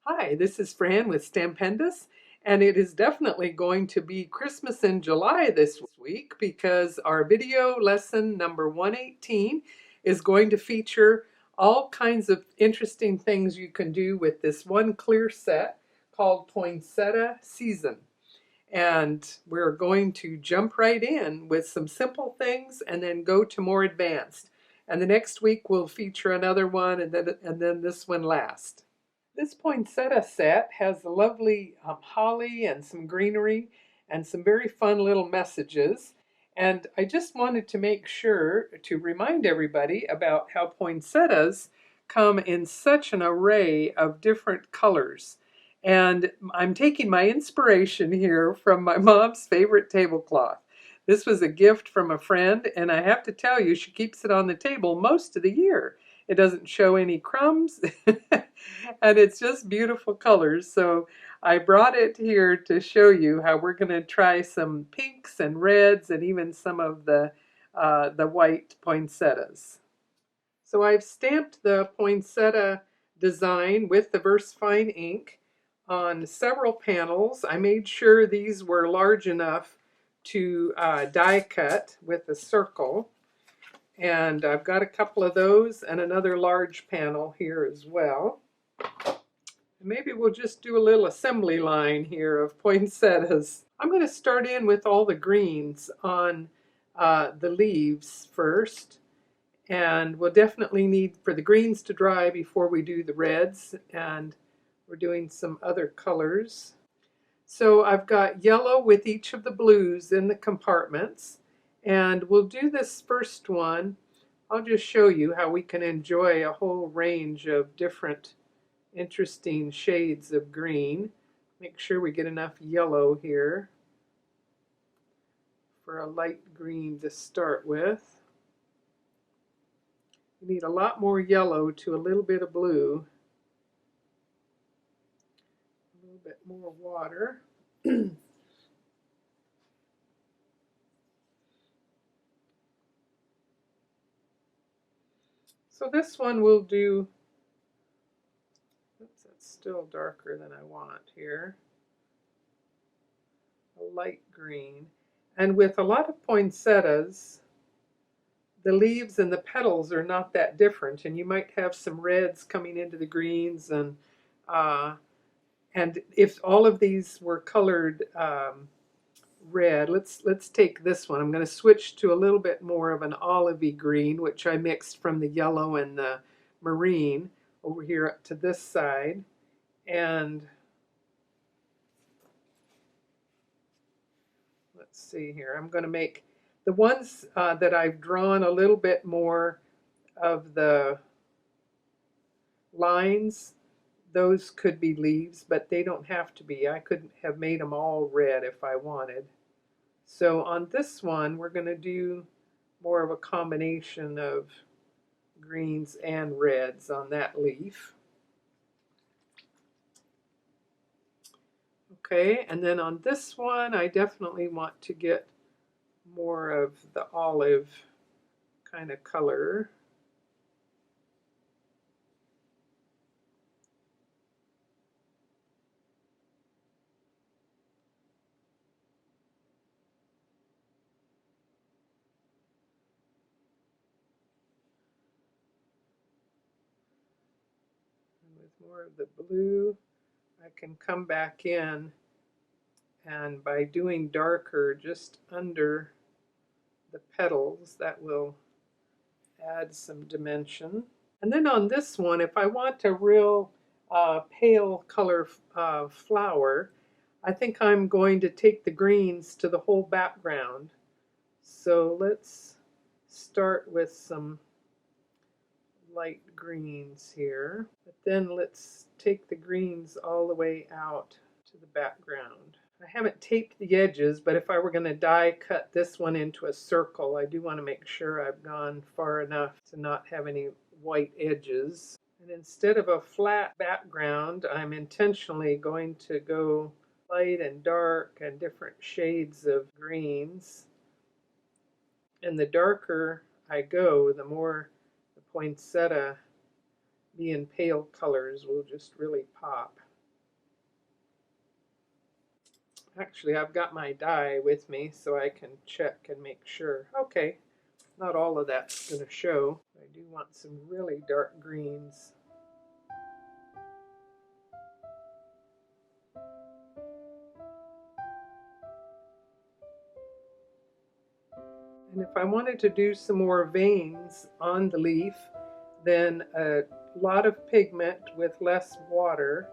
Hi, this is Fran with Stampendous, and it is definitely going to be Christmas in July this week because our video lesson number 118 is going to feature all kinds of interesting things you can do with this one clear set called Poinsettia Season. And we're going to jump right in with some simple things and then go to more advanced. And the next week we'll feature another one and then this one last. This poinsettia set has a lovely holly and some greenery and some very fun little messages. And I just wanted to make sure to remind everybody about how poinsettias come in such an array of different colors. And I'm taking my inspiration here from my mom's favorite tablecloth. This was a gift from a friend, and I have to tell you, she keeps it on the table most of the year. It doesn't show any crumbs, and it's just beautiful colors. So I brought it here to show you how we're going to try some pinks and reds and even some of the white poinsettias. So I've stamped the poinsettia design with the VersaFine ink on several panels. I made sure these were large enough to die cut with a circle. And I've got a couple of those and another large panel here as well. Maybe we'll just do a little assembly line here of poinsettias. I'm going to start in with all the greens on the leaves first. And we'll definitely need for the greens to dry before we do the reds. And we're doing some other colors. So I've got yellow with each of the blues in the compartments. And we'll do this first one. I'll just show you how we can enjoy a whole range of different interesting shades of green. Make sure we get enough yellow here for a light green to start with. You need a lot more yellow to a little bit of blue. A little bit more water. So this one we'll do, oops, that's still darker than I want here. A light green. And with a lot of poinsettias, the leaves and the petals are not that different, and you might have some reds coming into the greens, and if all of these were colored red, let's take this one. I'm going to switch to a little bit more of an olivey green, which I mixed from the yellow and the marine over here up to this side, and let's see here. I'm going to make the ones that I've drawn a little bit more of the lines. Those could be leaves, but they don't have to be. I could have made them all red if I wanted. So on this one, we're going to do more of a combination of greens and reds on that leaf. Okay, and then on this one, I definitely want to get more of the olive kind of color. And with more of the blue, I can come back in, and by doing darker just under the petals, that will add some dimension. And then on this one, if I want a real pale color flower, I think I'm going to take the greens to the whole background. So let's start with some light greens here, but then let's take the greens all the way out to the background. I haven't taped the edges, but if I were going to die cut this one into a circle, I do want to make sure I've gone far enough to not have any white edges. And instead of a flat background, I'm intentionally going to go light and dark and different shades of greens. And the darker I go, the more the poinsettia being pale colors will just really pop. Actually, I've got my die with me so I can check and make sure. Okay, not all of that's going to show. I do want some really dark greens. And if I wanted to do some more veins on the leaf, then a lot of pigment with less water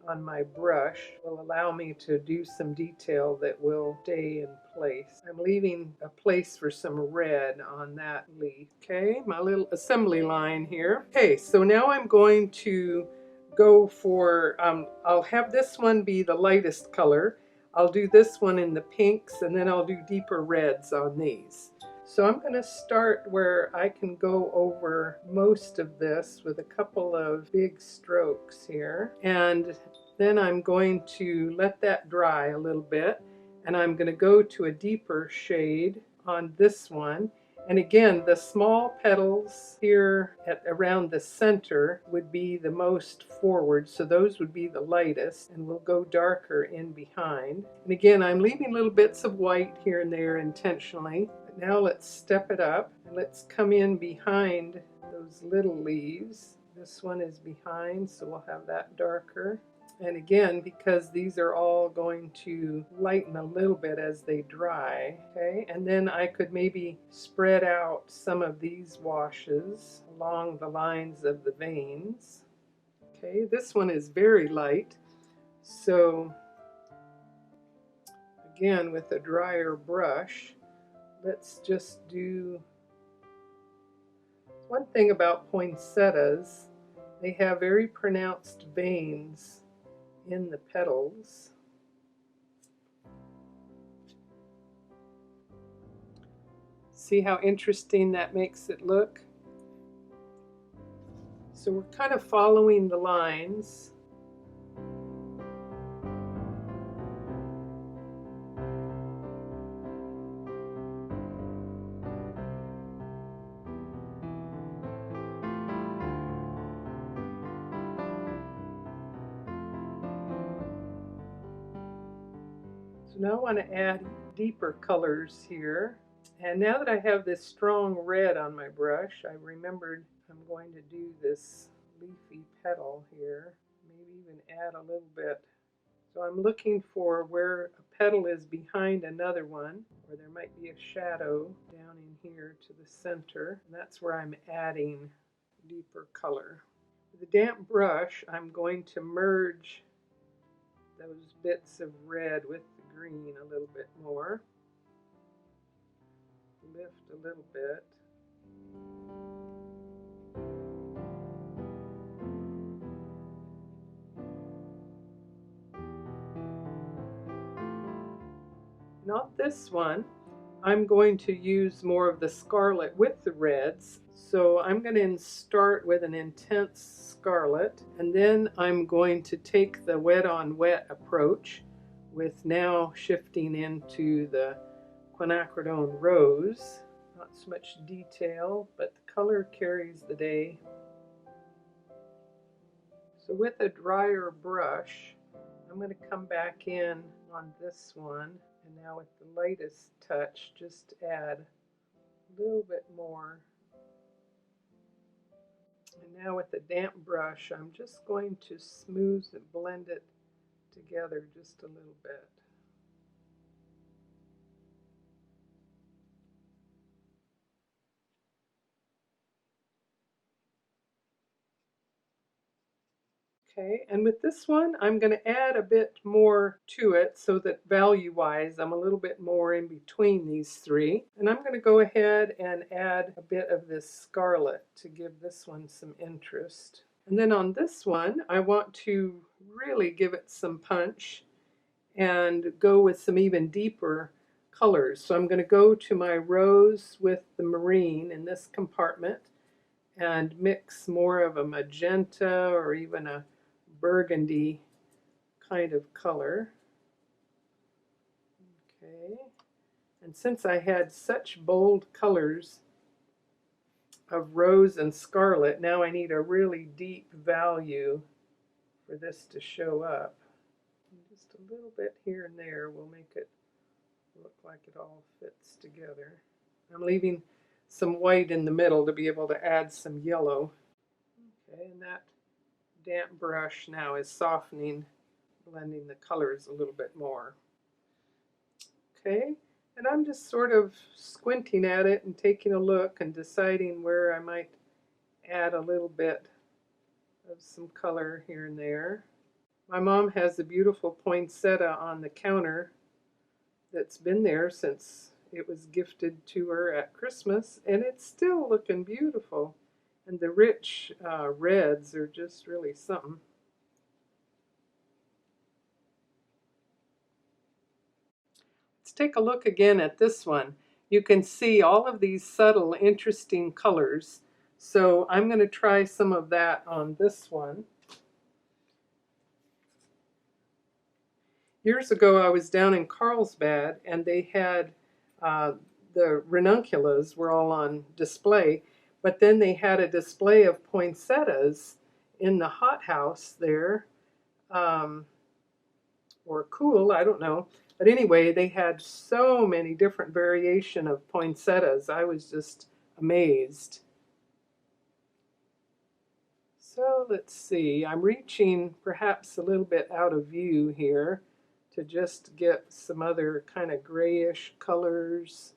on my brush will allow me to do some detail that will stay in place. I'm leaving a place for some red on that leaf. Okay, my little assembly line here. Okay, so now I'm going to go for, I'll have this one be the lightest color. I'll do this one in the pinks, and then I'll do deeper reds on these. So I'm going to start where I can go over most of this with a couple of big strokes here. And then I'm going to let that dry a little bit. And I'm going to go to a deeper shade on this one. And again, the small petals here at around the center would be the most forward, so those would be the lightest, and we'll go darker in behind. And again, I'm leaving little bits of white here and there intentionally. But now let's step it up, and let's come in behind those little leaves. This one is behind, so we'll have that darker. And again, because these are all going to lighten a little bit as they dry, okay? And then I could maybe spread out some of these washes along the lines of the veins. Okay, this one is very light, so again, with a drier brush, let's just do... One thing about poinsettias, they have very pronounced veins in the petals. See how interesting that makes it look? So we're kind of following the lines. So now I want to add deeper colors here. And now that I have this strong red on my brush, I remembered I'm going to do this leafy petal here. Maybe even add a little bit. So I'm looking for where a petal is behind another one, or there might be a shadow down in here to the center. And that's where I'm adding deeper color. With a damp brush, I'm going to merge those bits of red with the green a little bit more. Lift a little bit. Not this one. I'm going to use more of the scarlet with the reds. So I'm going to start with an intense scarlet, and then I'm going to take the wet on wet approach with now shifting into the quinacridone rose. Not so much detail, but the color carries the day. So with a drier brush, I'm going to come back in on this one. And now with the lightest touch, just add a little bit more. And now with the damp brush, I'm just going to smooth and blend it together just a little bit. Okay, and with this one, I'm going to add a bit more to it so that value-wise, I'm a little bit more in between these three. And I'm going to go ahead and add a bit of this scarlet to give this one some interest. And then on this one, I want to really give it some punch and go with some even deeper colors. So I'm going to go to my rose with the marine in this compartment and mix more of a magenta or even a burgundy kind of color. Okay, and since I had such bold colors of rose and scarlet, now I need a really deep value for this to show up. And just a little bit here and there will make it look like it all fits together. I'm leaving some white in the middle to be able to add some yellow. Okay, and that damp brush now is softening, blending the colors a little bit more. Okay, and I'm just sort of squinting at it and taking a look and deciding where I might add a little bit of some color here and there. My mom has a beautiful poinsettia on the counter that's been there since it was gifted to her at Christmas, and it's still looking beautiful. And the rich reds are just really something. Let's take a look again at this one. You can see all of these subtle, interesting colors. So I'm going to try some of that on this one. Years ago, I was down in Carlsbad, and they had the ranunculus were all on display, but then they had a display of poinsettias in the hothouse there, or cool, I don't know. But anyway, they had so many different variation of poinsettias. I was just amazed. So let's see, I'm reaching perhaps a little bit out of view here to just get some other kind of grayish colors.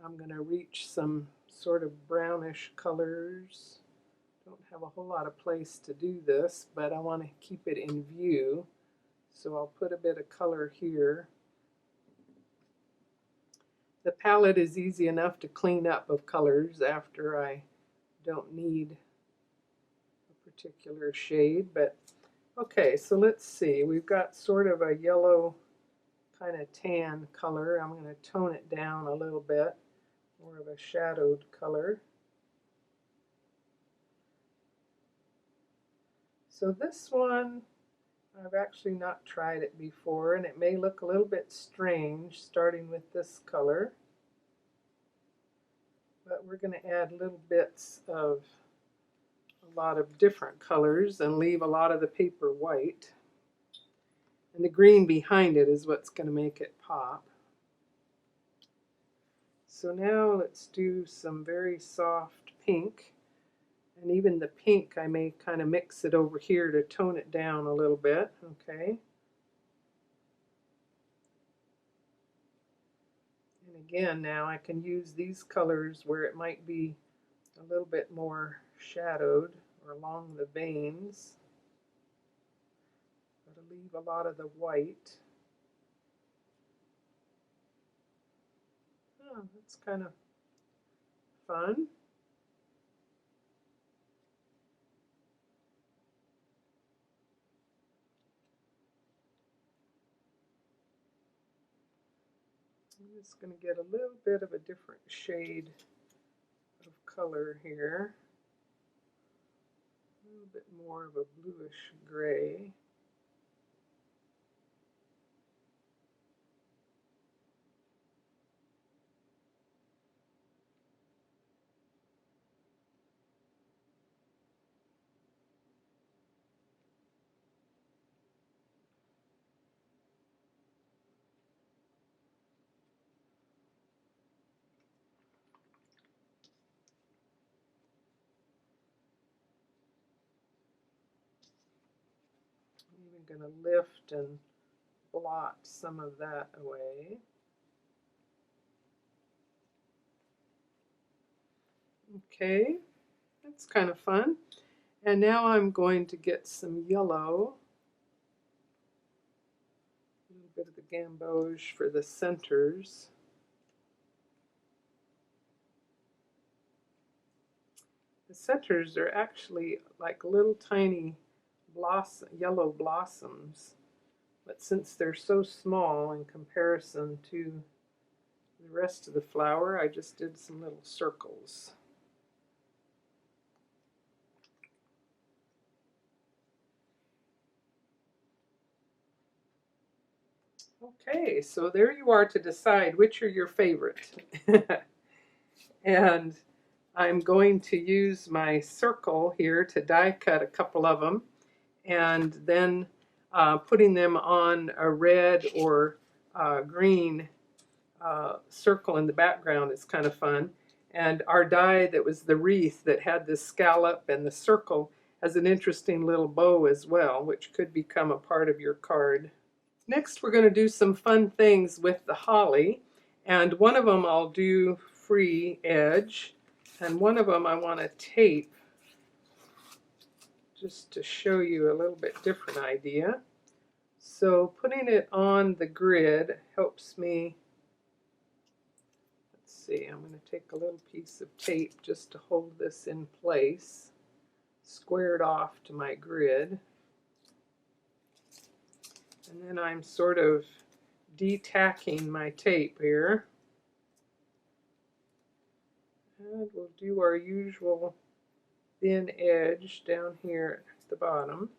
I'm going to reach some sort of brownish colors. Don't have a whole lot of place to do this, but I want to keep it in view. So I'll put a bit of color here. The palette is easy enough to clean up of colors after I don't need a particular shade, but okay, so let's see. We've got sort of a yellow kind of tan color. I'm going to tone it down a little bit, more of a shadowed color. So this one, I've actually not tried it before, and it may look a little bit strange starting with this color. But we're going to add little bits of a lot of different colors and leave a lot of the paper white. And the green behind it is what's going to make it pop. So now let's do some very soft pink. And even the pink, I may kind of mix it over here to tone it down a little bit. Okay. And again, now I can use these colors where it might be a little bit more shadowed or along the veins. But to leave a lot of the white. Oh, that's kind of fun. I'm just going to get a little bit of a different shade of color here. A little bit more of a bluish gray. I'm even going to lift and blot some of that away. Okay, that's kind of fun. And now I'm going to get some yellow, a little bit of the gamboge for the centers. The centers are actually like little tiny yellow blossoms, but since they're so small in comparison to the rest of the flower, I just did some little circles. Okay, so there you are to decide which are your favorite. And I'm going to use my circle here to die cut a couple of them, and then putting them on a red or green circle in the background is kind of fun. And our die that was the wreath that had this scallop and the circle has an interesting little bow as well, which could become a part of your card. Next, we're going to do some fun things with the holly. And one of them I'll do free edge. And one of them I want to tape just to show you a little bit different idea. So putting it on the grid helps me. Let's see, I'm going to take a little piece of tape just to hold this in place, squared off to my grid. And then I'm sort of detacking my tape here. And we'll do our usual thin edge down here at the bottom.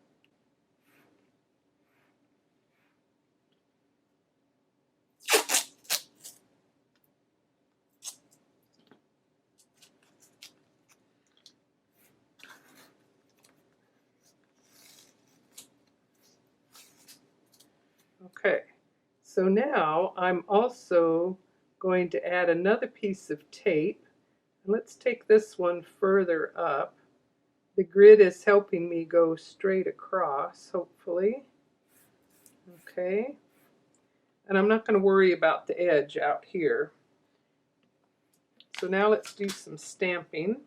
Okay, so now I'm also going to add another piece of tape. And let's take this one further up. The grid is helping me go straight across, hopefully. Okay, and I'm not going to worry about the edge out here. So now let's do some stamping.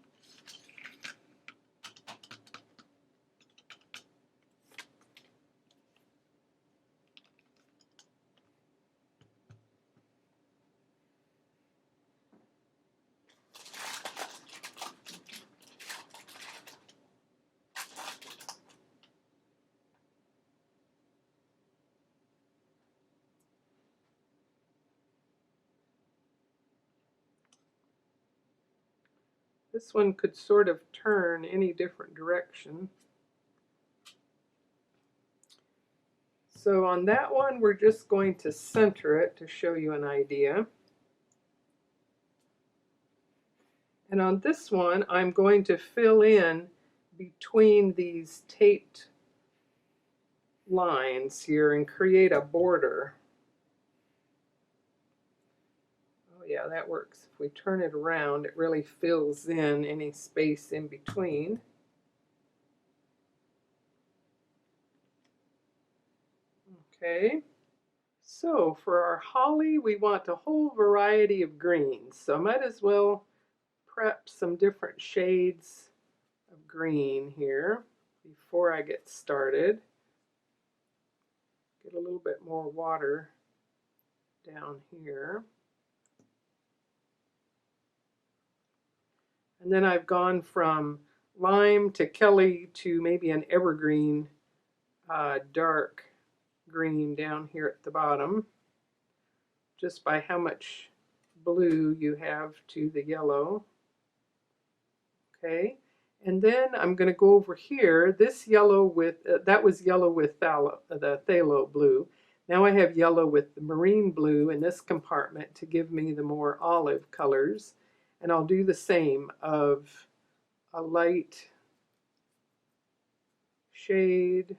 This one could sort of turn any different direction. So on that one, we're just going to center it to show you an idea. And on this one, I'm going to fill in between these taped lines here and create a border. Oh yeah, that works. If we turn it around, it really fills in any space in between. Okay, so for our holly, we want a whole variety of greens. So I might as well prep some different shades of green here before I get started. Get a little bit more water down here. And then I've gone from lime to Kelly to maybe an evergreen dark green down here at the bottom, just by how much blue you have to the yellow. Okay, and then I'm going to go over here. This yellow with, that was yellow with the phthalo blue. Now I have yellow with the marine blue in this compartment to give me the more olive colors. And I'll do the same of a light shade,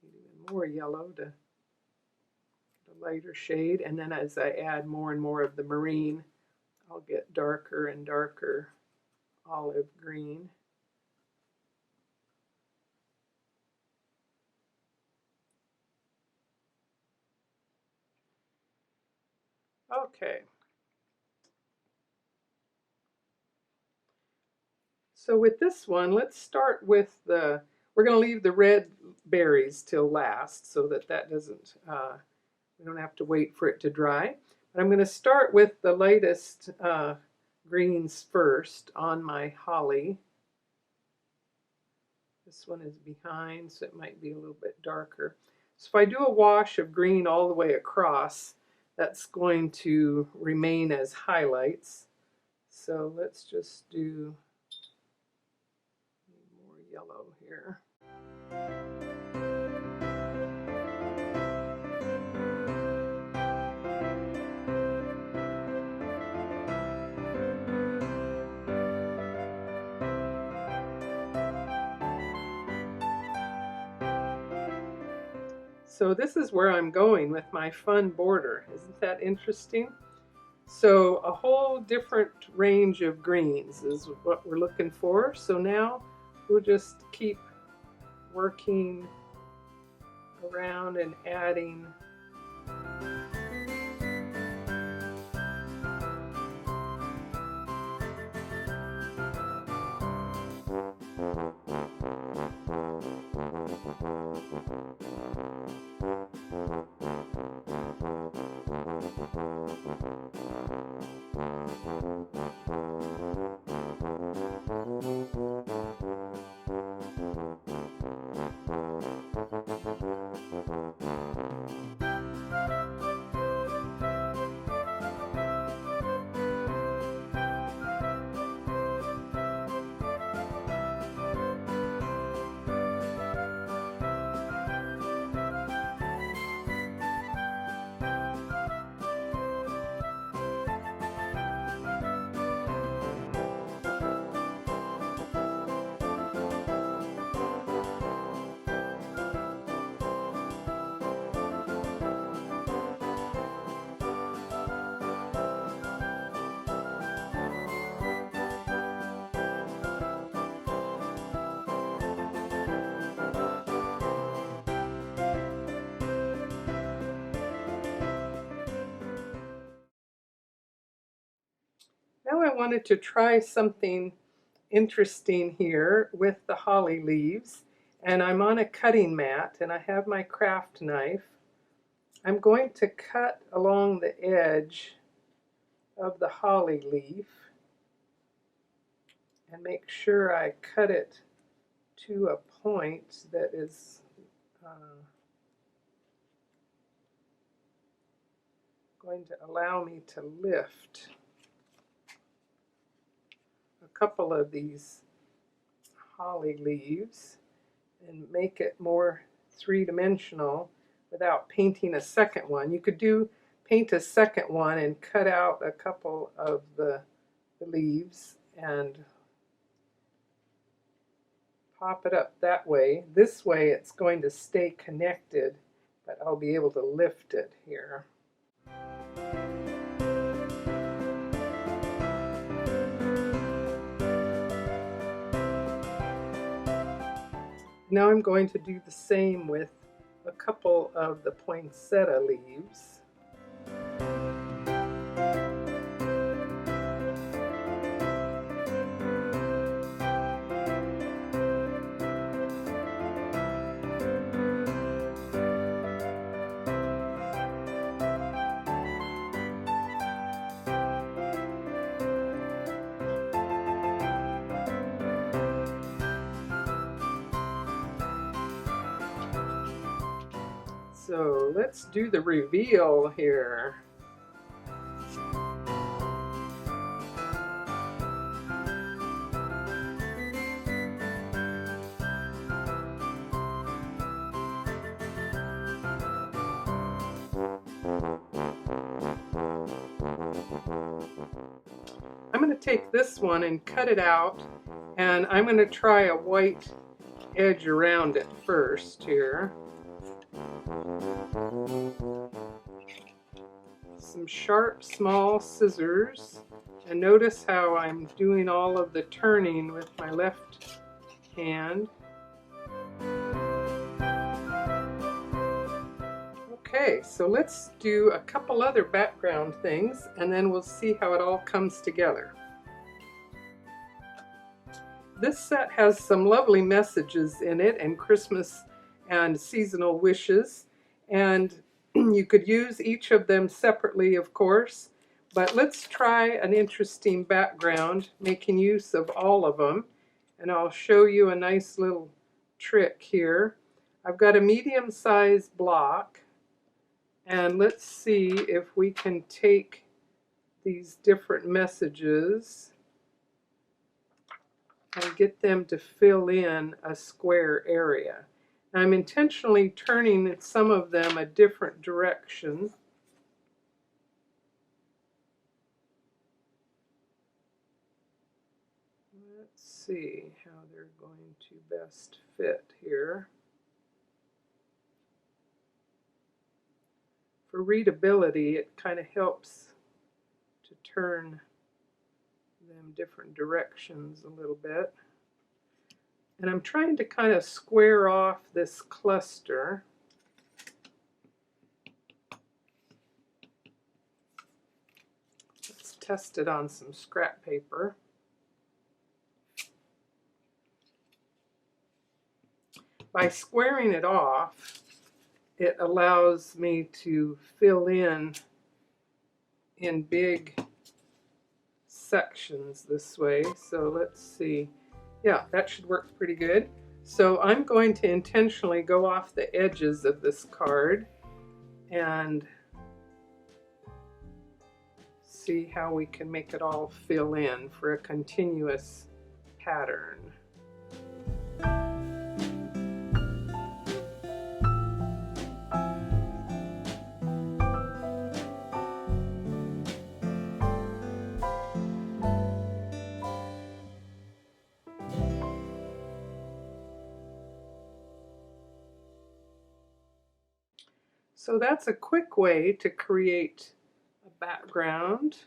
even more yellow to the lighter shade. And then as I add more and more of the marine, I'll get darker and darker olive green. Okay. So with this one, let's start with we're going to leave the red berries till last so that doesn't, we don't have to wait for it to dry. But I'm going to start with the lightest greens first on my holly. This one is behind, so it might be a little bit darker. So if I do a wash of green all the way across, that's going to remain as highlights. So let's just do more yellow here. So this is where I'm going with my fun border. Isn't that interesting? So a whole different range of greens is what we're looking for. So now we'll just keep working around and adding. Now I wanted to try something interesting here with the holly leaves, and I'm on a cutting mat and I have my craft knife. I'm going to cut along the edge of the holly leaf and make sure I cut it to a point that is going to allow me to lift a couple of these holly leaves and make it more three-dimensional without painting a second one. You could paint a second one and cut out a couple of the leaves and pop it up that way. This way it's going to stay connected, but I'll be able to lift it here. Now I'm going to do the same with a couple of the poinsettia leaves. So let's do the reveal here. I'm going to take this one and cut it out, and I'm going to try a white edge around it first here. Some sharp small scissors, and notice how I'm doing all of the turning with my left hand. Okay, so let's do a couple other background things and then we'll see how it all comes together. This set has some lovely messages in it and Christmas and seasonal wishes, and you could use each of them separately, of course, but let's try an interesting background making use of all of them, and I'll show you a nice little trick here. I've got a medium-sized block, and let's see if we can take these different messages and get them to fill in a square area. I'm intentionally turning some of them a different direction. Let's see how they're going to best fit here. for readability, it kind of helps to turn them different directions a little bit. And I'm trying to kind of square off this cluster. Let's test it on some scrap paper. By squaring it off, it allows me to fill in big sections this way. So let's see. Yeah, that should work pretty good. So I'm going to intentionally go off the edges of this card and see how we can make it all fill in for a continuous pattern. So that's a quick way to create a background.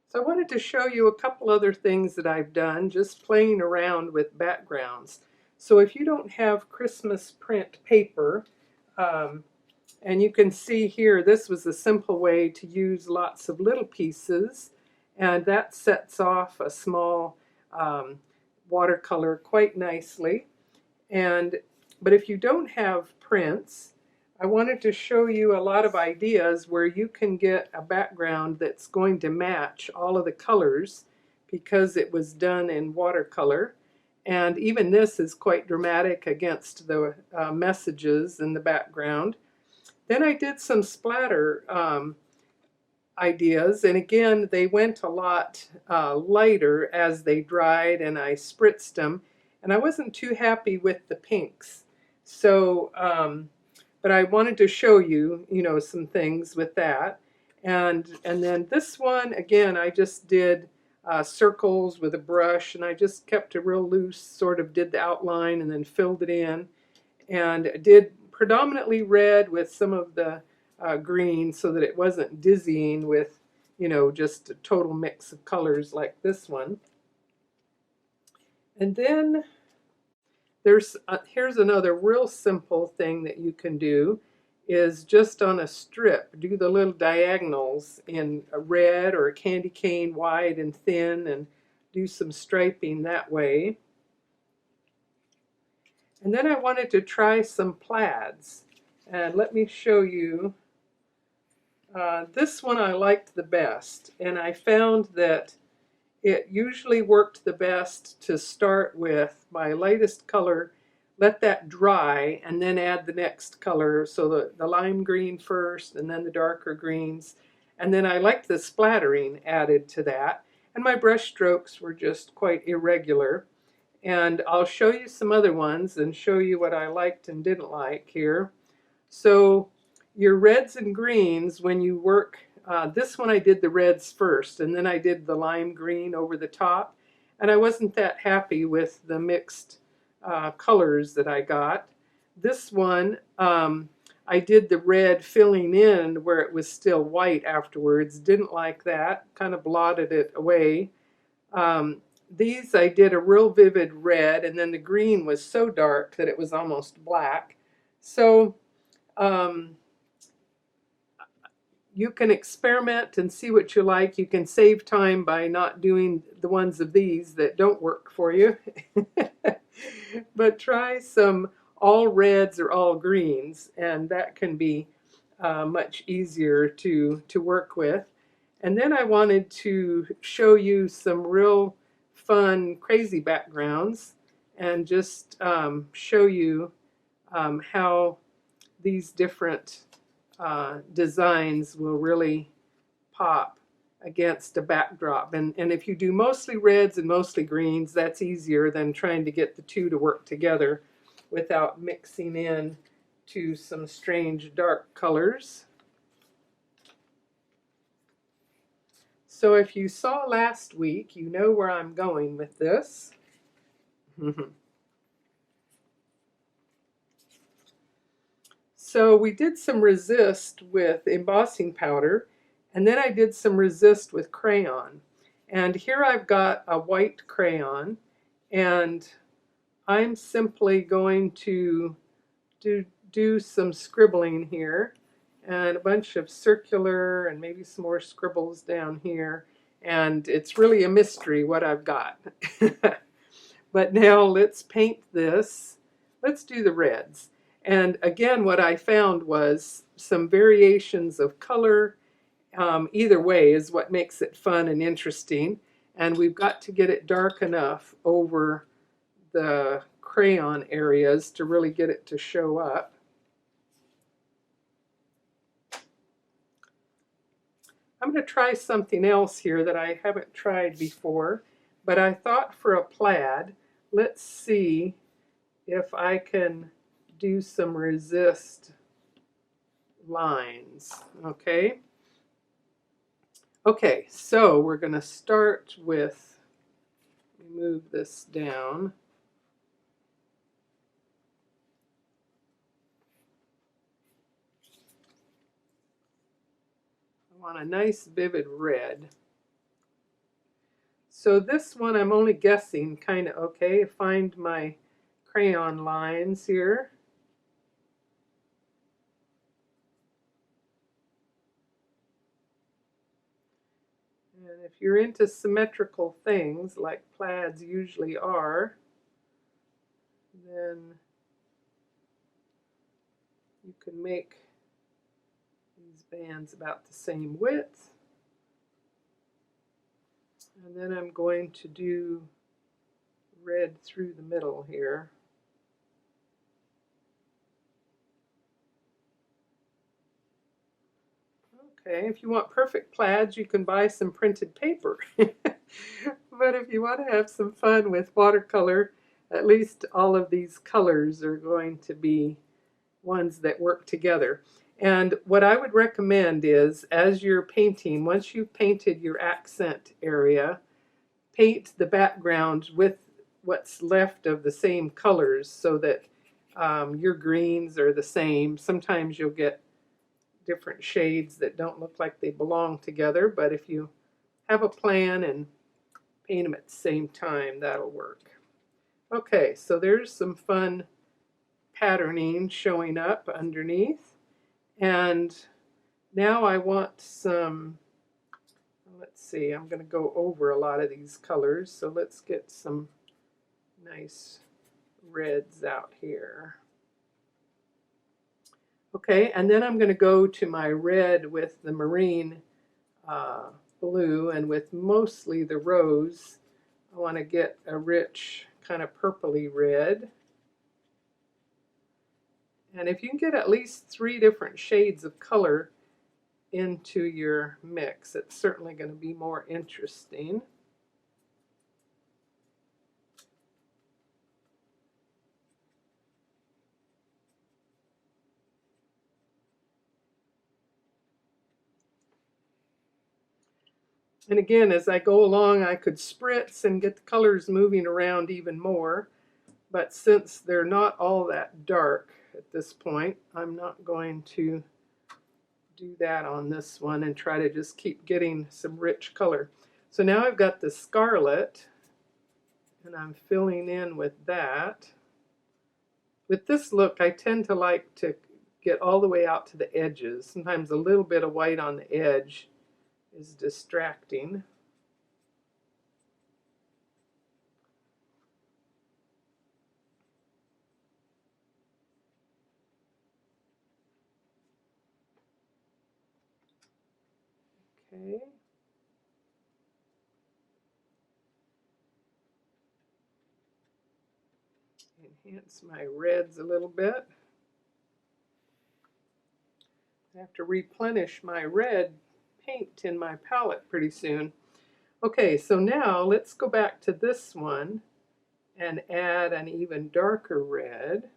So I wanted to show you a couple other things that I've done just playing around with backgrounds. So if you don't have Christmas print paper, and you can see here, this was a simple way to use lots of little pieces, and that sets off a small watercolor quite nicely. But if you don't have prints, I wanted to show you a lot of ideas where you can get a background that's going to match all of the colors because it was done in watercolor. And even this is quite dramatic against the messages in the background. Then I did some splatter ideas, and again, they went a lot lighter as they dried, and I spritzed them, and I wasn't too happy with the pinks. So, but I wanted to show you, some things with that. And then this one, again, I just did circles with a brush, and I just kept it real loose, sort of did the outline and then filled it in, and did predominantly red with some of the green so that it wasn't dizzying with, just a total mix of colors like this one. And then here's another real simple thing that you can do is just on a strip, do the little diagonals in a red or a candy cane wide and thin and do some striping that way. And then I wanted to try some plaids. And let me show you. This one I liked the best. And I found that it usually worked the best to start with my lightest color, let that dry, and then add the next color. So the lime green first, and then the darker greens. And then I liked the splattering added to that. And my brush strokes were just quite irregular. And I'll show you some other ones and show you what I liked and didn't like here. So your reds and greens, when you work, this one I did the reds first, and then I did the lime green over the top. And I wasn't that happy with the mixed colors that I got. This one, I did the red filling in where it was still white afterwards. Didn't like that, kind of blotted it away. These I did a real vivid red, and then the green was so dark that it was almost black. So you can experiment and see what you like. You can save time by not doing the ones of these that don't work for you. But try some all reds or all greens, and that can be much easier to work with. And then I wanted to show you some real fun, crazy backgrounds and just show you how these different designs will really pop against a backdrop. And if you do mostly reds and mostly greens, that's easier than trying to get the two to work together without mixing in to some strange dark colors. So if you saw last week, you know where I'm going with this. So we did some resist with embossing powder, and then I did some resist with crayon. And here I've got a white crayon, and I'm simply going to do some scribbling here, and a bunch of circular and maybe some more scribbles down here. And it's really a mystery what I've got. But now let's paint this. Let's do the reds. And again, what I found was some variations of color. Either way is what makes it fun and interesting. And we've got to get it dark enough over the crayon areas to really get it to show up. I'm going to try something else here that I haven't tried before, but I thought for a plaid, let's see if I can do some resist lines, okay? Okay, so we're going to start with, move this down. I want a nice vivid red. So this one I'm only guessing, kind of, okay, find my crayon lines here. And if you're into symmetrical things, like plaids usually are, then you can make these bands about the same width. And then I'm going to do red through the middle here. Okay, if you want perfect plaids, you can buy some printed paper. But if you want to have some fun with watercolor, at least all of these colors are going to be ones that work together. And what I would recommend is, as you're painting, once you've painted your accent area, paint the background with what's left of the same colors so that your greens are the same. Sometimes you'll get different shades that don't look like they belong together, but if you have a plan and paint them at the same time, that'll work. Okay, so there's some fun patterning showing up underneath. And now I want some, let's see, I'm going to go over a lot of these colors, so let's get some nice reds out here. Okay, and then I'm going to go to my red with the marine blue, and with mostly the rose, I want to get a rich kind of purpley red. And if you can get at least 3 different shades of color into your mix, it's certainly going to be more interesting. And again, as I go along, I could spritz and get the colors moving around even more. But since they're not all that dark at this point, I'm not going to do that on this one and try to just keep getting some rich color. So now I've got the scarlet, and I'm filling in with that. With this look, I tend to like to get all the way out to the edges. Sometimes a little bit of white on the edge is distracting. Okay. Enhance my reds a little bit. I have to replenish my red paint in my palette pretty soon. Okay, so now let's go back to this one and add an even darker red.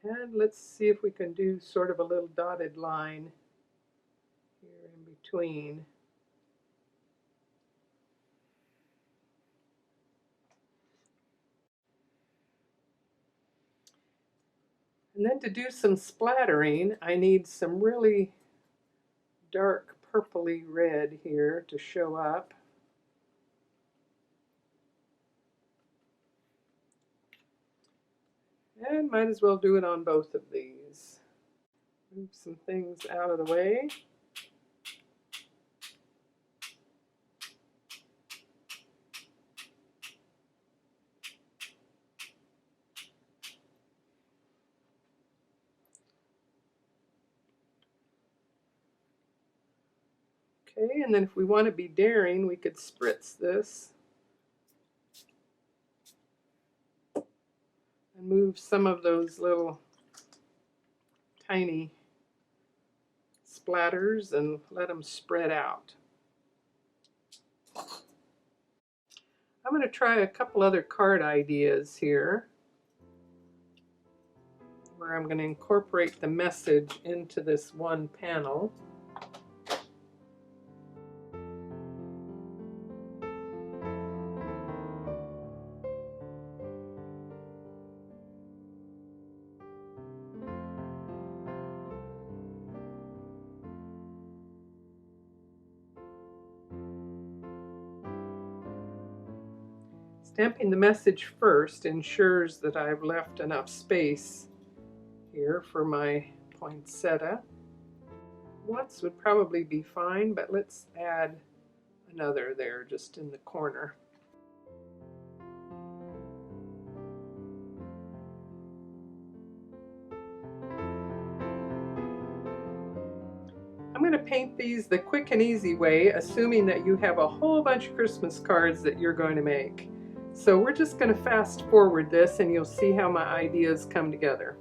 And let's see if we can do sort of a little dotted line here in between. And then to do some splattering, I need some really dark purpley red here to show up. And might as well do it on both of these. Move some things out of the way. Okay, and then if we want to be daring, we could spritz this and move some of those little tiny splatters and let them spread out. I'm going to try a couple other card ideas here where I'm going to incorporate the message into this one panel. Stamping the message first ensures that I've left enough space here for my poinsettia. Once would probably be fine, but let's add another there just in the corner. I'm going to paint these the quick and easy way, assuming that you have a whole bunch of Christmas cards that you're going to make. So we're just going to fast forward this and you'll see how my ideas come together.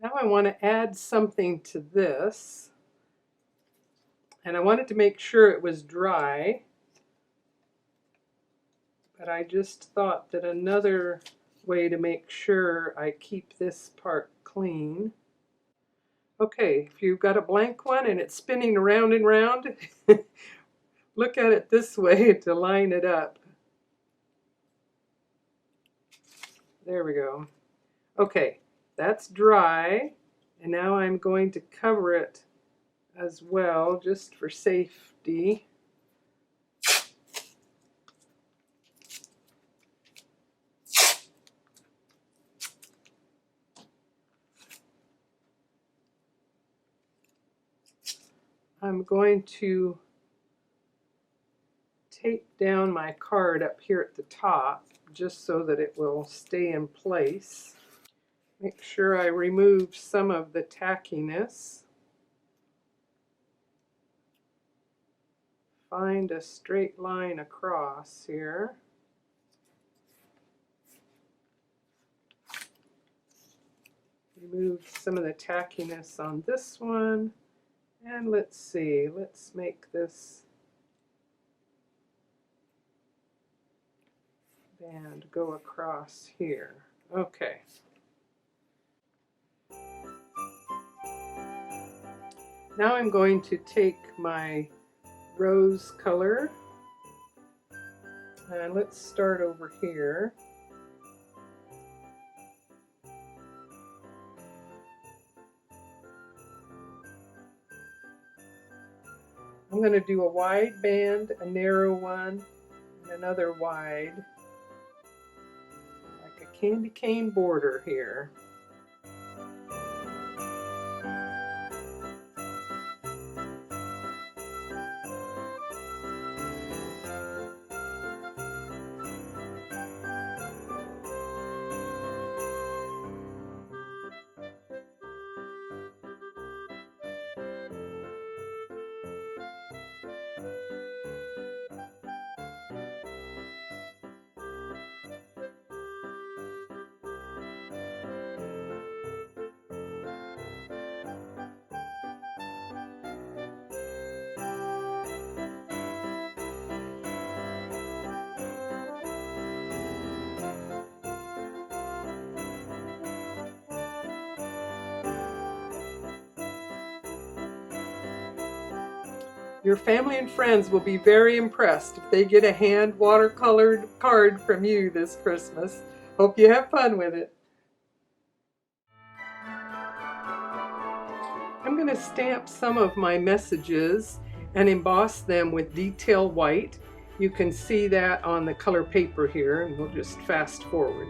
Now I want to add something to this, and I wanted to make sure it was dry, but I just thought that another way to make sure I keep this part clean. Okay, if you've got a blank one and it's spinning around and round, look at it this way to line it up. There we go. Okay, that's dry, and now I'm going to cover it as well, just for safety. I'm going to tape down my card up here at the top just so that it will stay in place. Make sure I remove some of the tackiness. Find a straight line across here. Remove some of the tackiness on this one. And let's see, let's make this band go across here. Okay. Now I'm going to take my rose color, and let's start over here. I'm going to do a wide band, a narrow one, and another wide, like a candy cane border here. Your family and friends will be very impressed if they get a hand watercolored card from you this Christmas. Hope you have fun with it. I'm going to stamp some of my messages and emboss them with detail white. You can see that on the color paper here, and we'll just fast forward.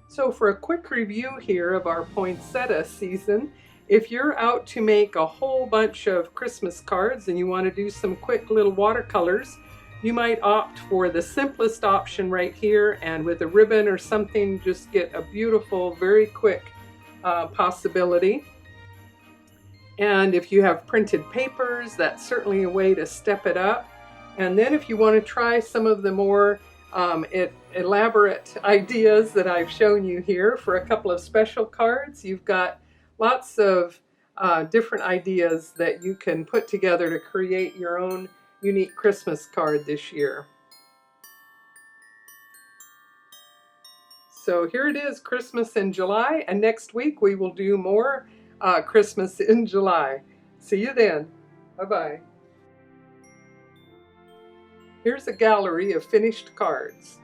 So for a quick review here of our poinsettia season, if you're out to make a whole bunch of Christmas cards and you want to do some quick little watercolors, you might opt for the simplest option right here, and with a ribbon or something just get a beautiful, very quick possibility. And if you have printed papers, that's certainly a way to step it up. And then if you want to try some of the more elaborate ideas that I've shown you here for a couple of special cards, you've got lots of different ideas that you can put together to create your own unique Christmas card this year. So here it is, Christmas in July, and next week we will do more Christmas in July. See you then. Bye-bye. Here's a gallery of finished cards.